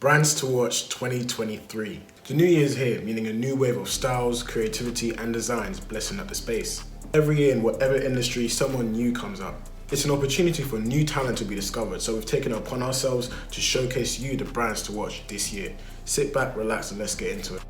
Brands to watch 2023. The new year is here, meaning a new wave of styles, creativity and designs blessing up the space. Every year in whatever industry, someone new comes up. It's an opportunity for new talent to be discovered, so we've taken it upon ourselves to showcase you the brands to watch this year. Sit back, relax and let's get into it.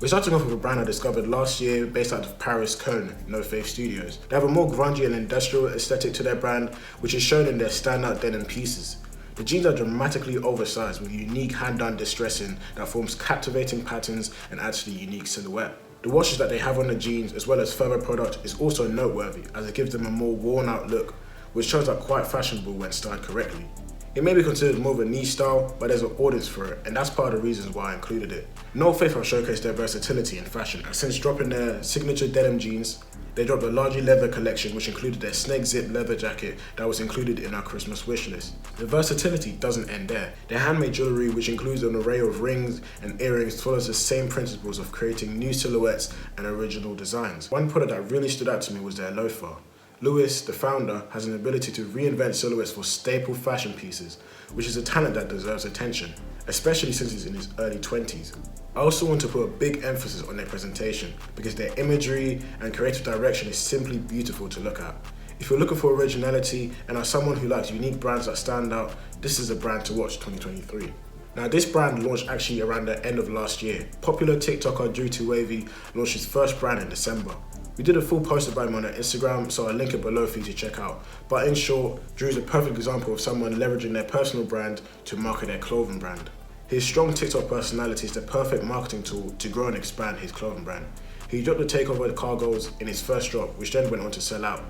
We're starting off with a brand I discovered last year based out of Paris, Cologne, No Faith Studios. They have a more grungy and industrial aesthetic to their brand, which is shown in their standout denim pieces. The jeans are dramatically oversized with unique hand-done distressing that forms captivating patterns and actually unique silhouette. The washes that they have on the jeans as well as further product is also noteworthy as it gives them a more worn-out look, which turns out quite fashionable when styled correctly. It may be considered more of a niche style, but there's an audience for it, and that's part of the reasons why I included it. No Faith have showcased their versatility in fashion, and since dropping their signature denim jeans, they dropped a largely leather collection which included their snake zip leather jacket that was included in our Christmas wishlist. The versatility doesn't end there. Their handmade jewellery, which includes an array of rings and earrings, follows the same principles of creating new silhouettes and original designs. One product that really stood out to me was their loafer. Lewis, the founder, has an ability to reinvent silhouettes for staple fashion pieces, which is a talent that deserves attention, especially since he's in his early 20s. I also want to put a big emphasis on their presentation because their imagery and creative direction is simply beautiful to look at. If you're looking for originality and are someone who likes unique brands that stand out, this is a brand to watch 2023. Now this brand launched actually around the end of last year. Popular TikToker Drew Too Wavy launched his first brand in December. We did a full post about him on our Instagram, so I'll link it below for you to check out. But in short, Drew is a perfect example of someone leveraging their personal brand to market their clothing brand. His strong TikTok personality is the perfect marketing tool to grow and expand his clothing brand. He dropped the takeover cargos in his first drop, which then went on to sell out.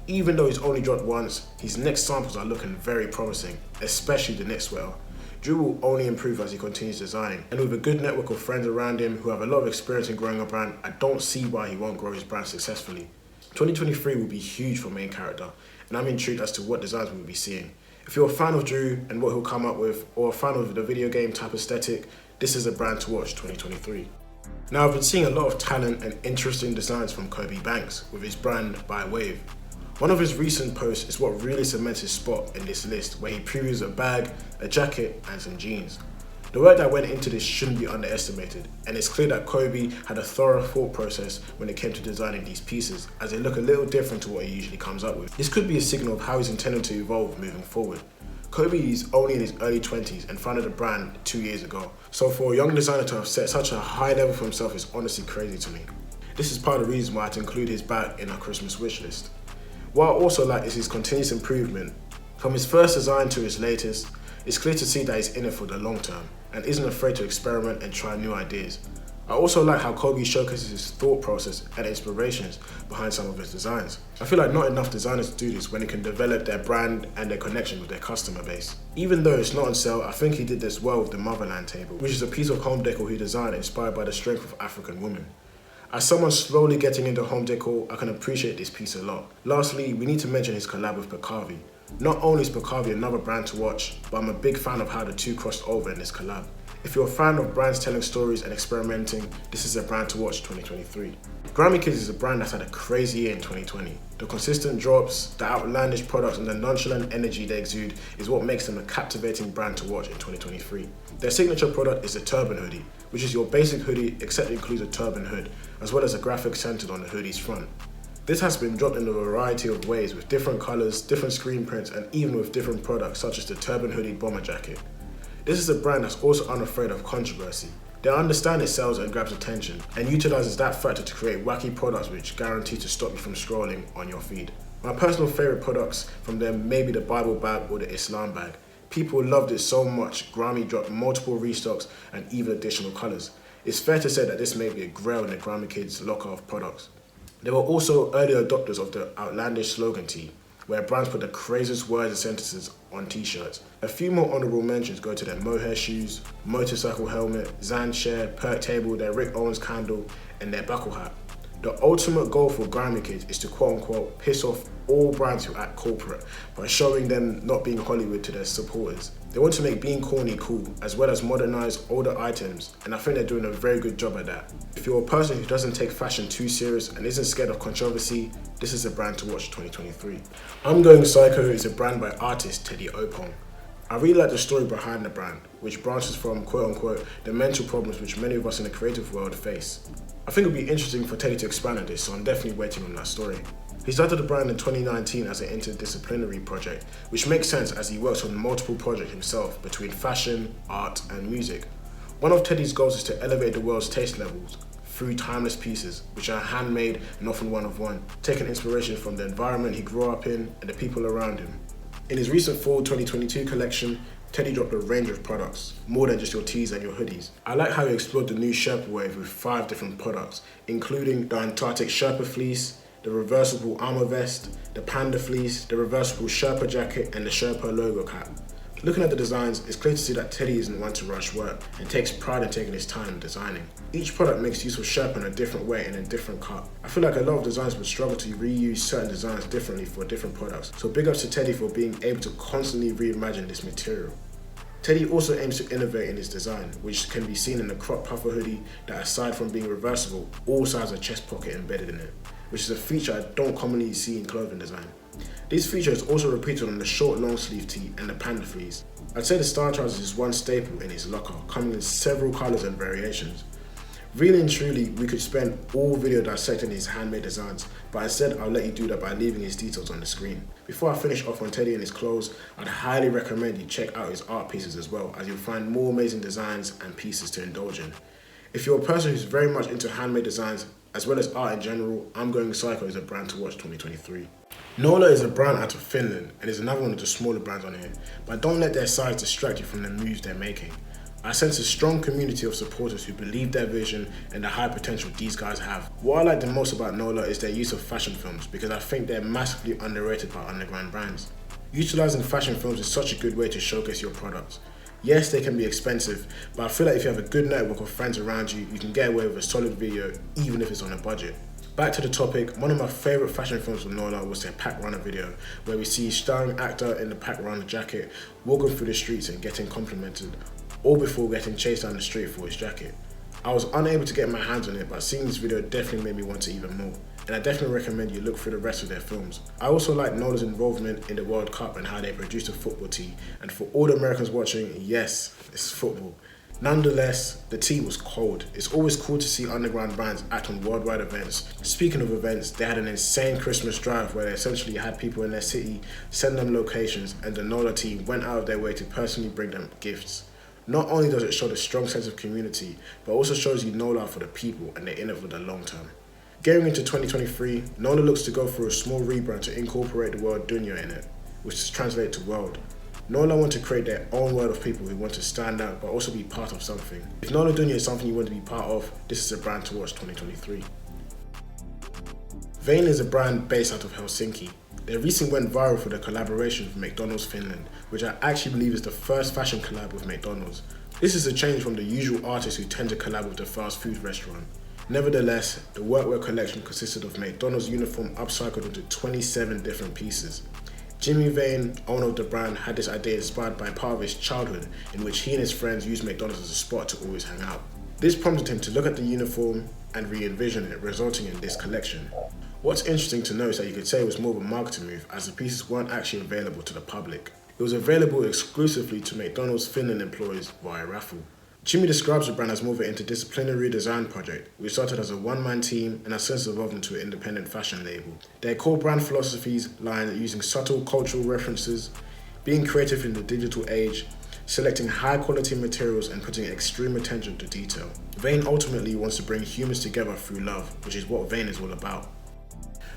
Even though he's only dropped once, his next samples are looking very promising, especially the knit sweater. Drew will only improve as he continues designing, and with a good network of friends around him who have a lot of experience in growing a brand, I don't see why he won't grow his brand successfully. 2023 will be huge for Main Character, and I'm intrigued as to what designs we'll be seeing. If you're a fan of Drew and what he'll come up with, or a fan of the video game type aesthetic, this is a brand to watch 2023. Now I've been seeing a lot of talent and interesting designs from Kobe Banks with his brand By Wave. One of his recent posts is what really cements his spot in this list, where he previews a bag, a jacket and some jeans. The work that went into this shouldn't be underestimated, and it's clear that Kobe had a thorough thought process when it came to designing these pieces, as they look a little different to what he usually comes up with. This could be a signal of how he's intended to evolve moving forward. Kobe is only in his early 20s and founded the brand 2 years ago, so for a young designer to have set such a high level for himself is honestly crazy to me. This is part of the reason why I had to include his bag in our Christmas wish list. What I also like is his continuous improvement. From his first design to his latest, it's clear to see that he's in it for the long term and isn't afraid to experiment and try new ideas. I also like how Kobe showcases his thought process and inspirations behind some of his designs. I feel like not enough designers do this when they can develop their brand and their connection with their customer base. Even though it's not on sale, I think he did this well with the Motherland table, which is a piece of home decor he designed inspired by the strength of African women. As someone slowly getting into home decor, I can appreciate this piece a lot. Lastly, we need to mention his collab with Pakavi. Not only is Pakavi another brand to watch, but I'm a big fan of how the two crossed over in this collab. If you're a fan of brands telling stories and experimenting, this is a brand to watch 2023. Grimykids is a brand that's had a crazy year in 2020. The consistent drops, the outlandish products and the nonchalant energy they exude is what makes them a captivating brand to watch in 2023. Their signature product is the turban hoodie, which is your basic hoodie except it includes a turban hood, as well as a graphic centered on the hoodie's front. This has been dropped in a variety of ways with different colors, different screen prints and even with different products such as the turban hoodie bomber jacket. This is a brand that's also unafraid of controversy. They understand it sells and grabs attention and utilizes that factor to create wacky products which guarantee to stop you from scrolling on your feed. My personal favorite products from them may be the Bible bag or the Islam bag. People loved it so much, Grimy dropped multiple restocks and even additional colors. It's fair to say that this may be a grail in the Grimykids locker of products. They were also early adopters of the outlandish slogan tee, where brands put the craziest words and sentences on t-shirts. A few more honorable mentions go to their mohair shoes, motorcycle helmet, Zan chair, perk table, their Rick Owens candle, and their buckle hat. The ultimate goal for Grimykids is to quote-unquote piss off all brands who act corporate by showing them not being Hollywood to their supporters. They want to make being corny cool, as well as modernize older items, and I think they're doing a very good job at that. If you're a person who doesn't take fashion too serious and isn't scared of controversy, this is a brand to watch 2023. Imgoingpsyco is a brand by artist Teddy Opong. I really like the story behind the brand, which branches from quote-unquote the mental problems which many of us in the creative world face. I think it would be interesting for Teddy to expand on this, so I'm definitely waiting on that story. He started the brand in 2019 as an interdisciplinary project, which makes sense as he works on multiple projects himself between fashion, art, and music. One of Teddy's goals is to elevate the world's taste levels through timeless pieces, which are handmade and often one of one, taking inspiration from the environment he grew up in and the people around him. In his recent fall 2022 collection, Teddy dropped a range of products, more than just your tees and your hoodies. I like how he explored the new Sherpa wave with 5 different products, including the Antarctic Sherpa fleece, the reversible armor vest, the panda fleece, the reversible Sherpa jacket, and the Sherpa logo cap. Looking at the designs, it's clear to see that Teddy isn't one to rush work and takes pride in taking his time designing. Each product makes use of Sherpa in a different way and a different cut. I feel like a lot of designers would struggle to reuse certain designs differently for different products, so big ups to Teddy for being able to constantly reimagine this material. Teddy also aims to innovate in his design, which can be seen in the crop puffer hoodie that, aside from being reversible, also has a chest pocket embedded in it, which is a feature I don't commonly see in clothing design. This feature is also repeated on the short long sleeve tee and the panda fleece. I'd say the star trousers is one staple in his locker, coming in several colours and variations. Really and truly, we could spend all video dissecting his handmade designs, but instead I'll let you do that by leaving his details on the screen. Before I finish off on Teddy and his clothes, I'd highly recommend you check out his art pieces as well, as you'll find more amazing designs and pieces to indulge in. If you're a person who's very much into handmade designs, as well as art in general, Imgoingpsyco is a brand to watch 2023. Nola is a brand out of Finland and is another one of the smaller brands on here, but don't let their size distract you from the moves they're making. I sense a strong community of supporters who believe their vision and the high potential these guys have. What I like the most about Nola is their use of fashion films, because I think they're massively underrated by underground brands. Utilizing fashion films is such a good way to showcase your products. Yes, they can be expensive, but I feel like if you have a good network of friends around you, you can get away with a solid video even if it's on a budget. Back to the topic, one of my favourite fashion films from Nola was their Pack Runner video, where we see a starring actor in the Pack Runner jacket walking through the streets and getting complimented, all before getting chased down the street for his jacket. I was unable to get my hands on it, but seeing this video definitely made me want to even more, and I definitely recommend you look through the rest of their films. I also like Nola's involvement in the World Cup and how they produced a football tee, and for all the Americans watching, yes, it's football. Nonetheless, the tea was cold. It's always cool to see underground brands act on worldwide events. Speaking of events, they had an insane Christmas drive where they essentially had people in their city send them locations, and the Nola team went out of their way to personally bring them gifts. Not only does it show the strong sense of community, but also shows you Nola for the people and they're in it for the long term. Going into 2023, Nola looks to go for a small rebrand to incorporate the word dunya in it, which is translated to world. Nola want to create their own world of people who want to stand out but also be part of something. If Nola Dunya is something you want to be part of, this is a brand to watch 2023. Vane is a brand based out of Helsinki. They recently went viral for their collaboration with McDonald's Finland, which I actually believe is the first fashion collab with McDonald's. This is a change from the usual artists who tend to collab with the fast food restaurant. Nevertheless, the workwear collection consisted of McDonald's uniform upcycled into 27 different pieces. Jimmy Vane, owner of the brand, had this idea inspired by part of his childhood in which he and his friends used McDonald's as a spot to always hang out. This prompted him to look at the uniform and re-envision it, resulting in this collection. What's interesting to note is that you could say it was more of a marketing move, as the pieces weren't actually available to the public. It was available exclusively to McDonald's Finland employees via raffle. Jimmy describes the brand as more of an interdisciplinary design project, which started as a one-man team and has since evolved into an independent fashion label. Their core brand philosophies lie in using subtle cultural references, being creative in the digital age, selecting high-quality materials and putting extreme attention to detail. Vane ultimately wants to bring humans together through love, which is what Vane is all about.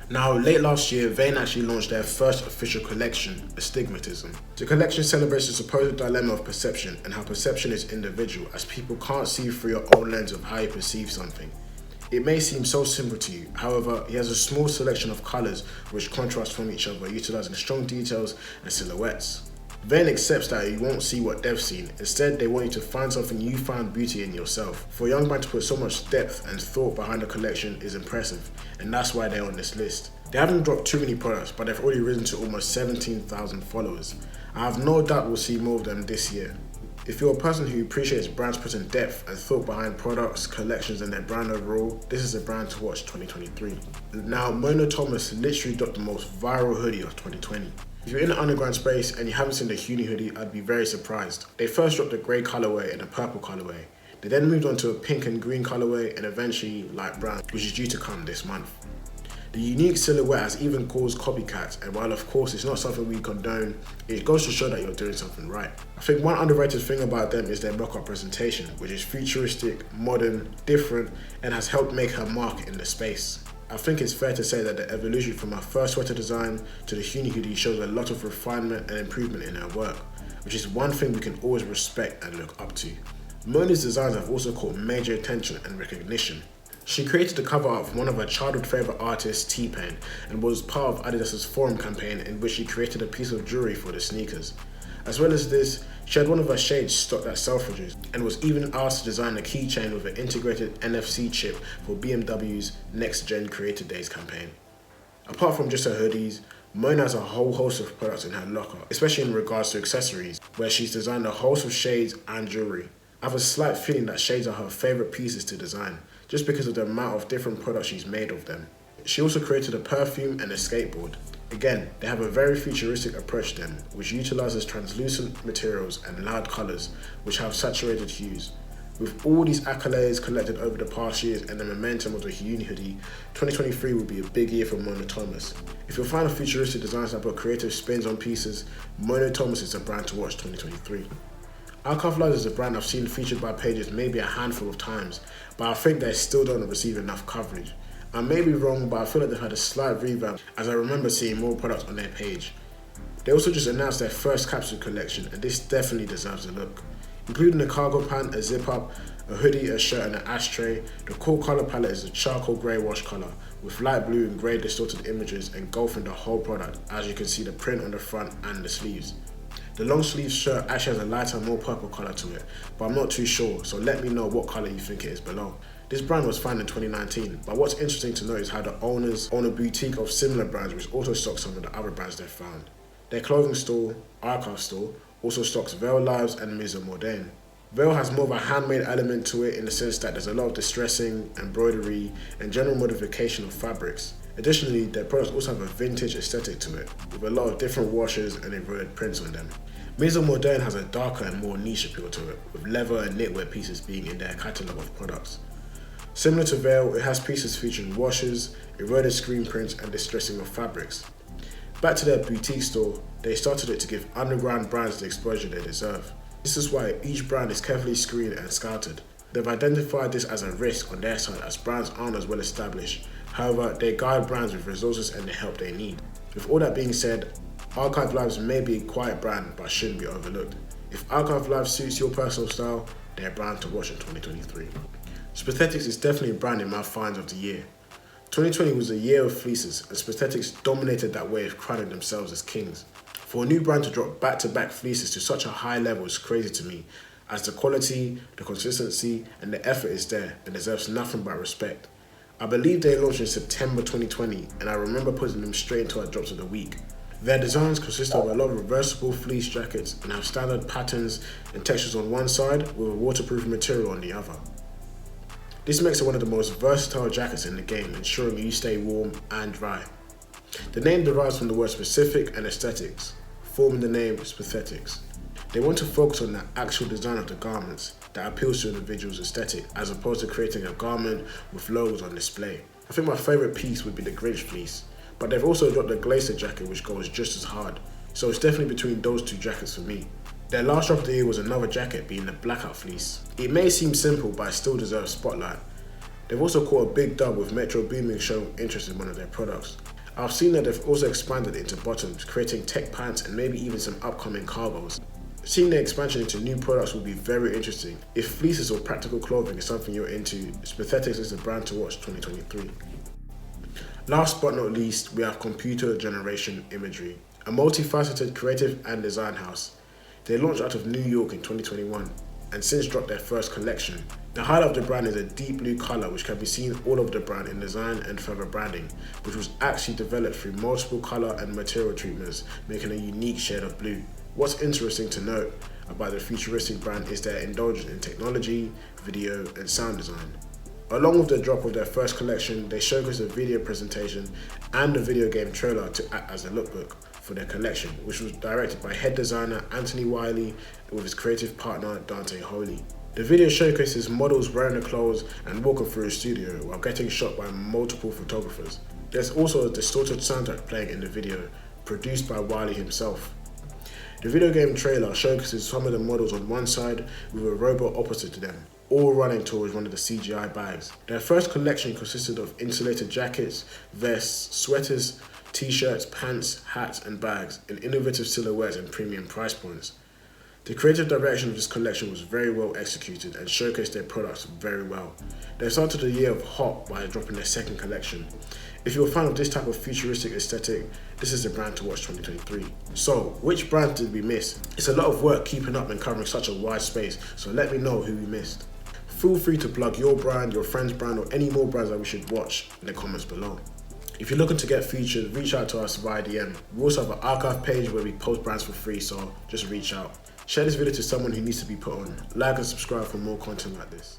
Now, late last year, Vane actually launched their first official collection, Astigmatism. The collection celebrates the supposed dilemma of perception and how perception is individual, as people can't see through your own lens of how you perceive something. It may seem so simple to you, however, he has a small selection of colours which contrast from each other, utilising strong details and silhouettes. Vane accepts that you won't see what they've seen. Instead, they want you to find something you found beauty in yourself. For a young man to put so much depth and thought behind a collection is impressive, and that's why they're on this list. They haven't dropped too many products, but they've already risen to almost 17,000 followers. I have no doubt we'll see more of them this year. If you're a person who appreciates brands putting depth and thought behind products, collections, and their brand overall, this is a brand to watch 2023. Now, Mona Thomas literally dropped the most viral hoodie of 2020. If you're in the underground space and you haven't seen the Uni hoodie, I'd be very surprised. They first dropped a grey colourway and a purple colourway. They then moved on to a pink and green colourway and eventually light brown, which is due to come this month. The unique silhouette has even caused copycats, and while of course it's not something we condone, it goes to show that you're doing something right. I think one underrated thing about them is their mock-up presentation, which is futuristic, modern, different, and has helped make her mark in the space. I think it's fair to say that the evolution from her first sweater design to the Uni hoodie shows a lot of refinement and improvement in her work, which is one thing we can always respect and look up to. Mona's designs have also caught major attention and recognition. She created the cover art for one of her childhood favourite artists, T-Pain, and was part of Adidas' forum campaign in which she created a piece of jewellery for the sneakers. As well as this, she had one of her shades stocked at Selfridges and was even asked to design a keychain with an integrated NFC chip for BMW's Next Gen Creator Days campaign. Apart from just her hoodies, Mona has a whole host of products in her locker, especially in regards to accessories, where she's designed a host of shades and jewellery. I have a slight feeling that shades are her favourite pieces to design, just because of the amount of different products she's made of them. She also created a perfume and a skateboard. Again, they have a very futuristic approach to them, which utilises translucent materials and loud colours, which have saturated hues. With all these accolades collected over the past years and the momentum of the Uni hoodie, 2023 will be a big year for Mona Thomas. If you're a fan of futuristic designs that put creative spins on pieces, Mona Thomas is a brand to watch 2023. Arkivelives is a brand I've seen featured by pages maybe a handful of times, but I think they still don't receive enough coverage. I may be wrong, but I feel like they've had a slight revamp as I remember seeing more products on their page. They also just announced their first capsule collection, and this definitely deserves a look. Including a cargo pant, a zip up, a hoodie, a shirt and an ashtray, the core colour palette is a charcoal grey wash colour with light blue and grey distorted images engulfing the whole product, as you can see the print on the front and the sleeves. The long sleeve shirt actually has a lighter, more purple colour to it, but I'm not too sure, so let me know what colour you think it is below. This brand was founded in 2019, but what's interesting to note is how the owners own a boutique of similar brands which also stock some of the other brands they've found. Their clothing store, Archive store, also stocks Veil Lives and Maison Moderne. Veil has more of a handmade element to it in the sense that there's a lot of distressing, embroidery, and general modification of fabrics. Additionally, their products also have a vintage aesthetic to it, with a lot of different washes and embroidered prints on them. Maison Moderne has a darker and more niche appeal to it, with leather and knitwear pieces being in their catalogue of products. Similar to Veil, it has pieces featuring washes, eroded screen prints, and distressing of fabrics. Back to their boutique store, they started it to give underground brands the exposure they deserve. This is why each brand is carefully screened and scouted. They've identified this as a risk on their side as brands aren't as well established. However, they guide brands with resources and the help they need. With all that being said, Arkivelives may be a quiet brand but shouldn't be overlooked. If Arkivelives suits your personal style, they're a brand to watch in 2023. Specthetics is definitely a brand in my finds of the year. 2020 was a year of fleeces, and Specthetics dominated that wave, crowning themselves as kings. For a new brand to drop back-to-back fleeces to such a high level is crazy to me, as the quality, the consistency, and the effort is there and deserves nothing but respect. I believe they launched in September 2020, and I remember putting them straight into our drops of the week. Their designs consist of a lot of reversible fleece jackets and have standard patterns and textures on one side with a waterproof material on the other. This makes it one of the most versatile jackets in the game, ensuring you stay warm and dry. The name derives from the word specific and aesthetics, forming the name Specthetics. They want to focus on the actual design of the garments that appeals to an individual's aesthetic, as opposed to creating a garment with logos on display. I think my favourite piece would be the Grinch fleece, but they've also dropped the Glacier jacket which goes just as hard, so it's definitely between those two jackets for me. Their last drop of the year was another jacket, being the Blackout fleece. It may seem simple, but it still deserves spotlight. They've also caught a big dub with Metro Booming showing interest in one of their products. I've seen that they've also expanded into bottoms, creating tech pants and maybe even some upcoming cargos. Seeing their expansion into new products will be very interesting. If fleeces or practical clothing is something you're into, Specthetics is the brand to watch 2023. Last but not least, we have computer generation Imagery, a multifaceted creative and design house. They launched out of New York in 2021 and since dropped their first collection. The highlight of the brand is a deep blue colour which can be seen all over the brand in design and further branding, which was actually developed through multiple colour and material treatments, making a unique shade of blue. What's interesting to note about the futuristic brand is their indulgence in technology, video and sound design. Along with the drop of their first collection, they showcased a video presentation and a video game trailer to act as a lookbook, for their collection, which was directed by head designer Anthony Wiley with his creative partner Dante Holy. The video showcases models wearing the clothes and walking through a studio while getting shot by multiple photographers. There's also a distorted soundtrack playing in the video, produced by Wiley himself. The video game trailer showcases some of the models on one side with a robot opposite to them, all running towards one of the CGI bags. Their first collection consisted of insulated jackets, vests, sweaters, t-shirts, pants, hats and bags in innovative silhouettes and premium price points. The creative direction of this collection was very well executed and showcased their products very well. They started the year of hot by dropping their second collection. If you're a fan of this type of futuristic aesthetic, this is the brand to watch 2023. So, which brand did we miss? It's a lot of work keeping up and covering such a wide space, so let me know who we missed. Feel free to plug your brand, your friend's brand, or any more brands that we should watch in the comments below. If you're looking to get featured, reach out to us via DM. We also have an archive page where we post brands for free, so just reach out. Share this video to someone who needs to be put on. Like and subscribe for more content like this.